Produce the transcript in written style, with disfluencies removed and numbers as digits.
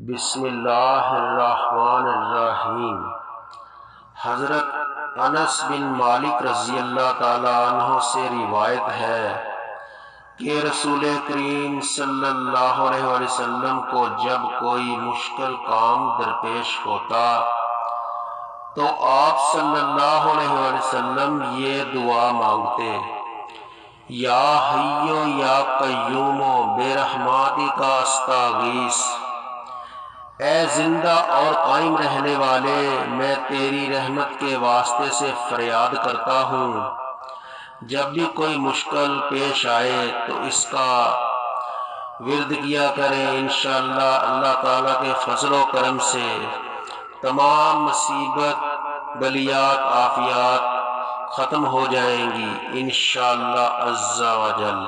بسم اللہ الرحمن الرحیم۔ حضرت انس بن مالک رضی اللہ تعالیٰ عنہ سے روایت ہے کہ رسول کریم صلی اللہ علیہ وسلم کو جب کوئی مشکل کام درپیش ہوتا تو آپ صلی اللہ علیہ وسلم یہ دعا مانگتے: یا حیو یا قیوم برحمتک استغیث، اے زندہ اور قائم رہنے والے، میں تیری رحمت کے واسطے سے فریاد کرتا ہوں۔ جب بھی کوئی مشکل پیش آئے تو اس کا ورد کیا کریں، انشاءاللہ اللہ تعالیٰ کے فضل و کرم سے تمام مصیبت، بلیات، آفات ختم ہو جائیں گی انشاءاللہ عز و جل۔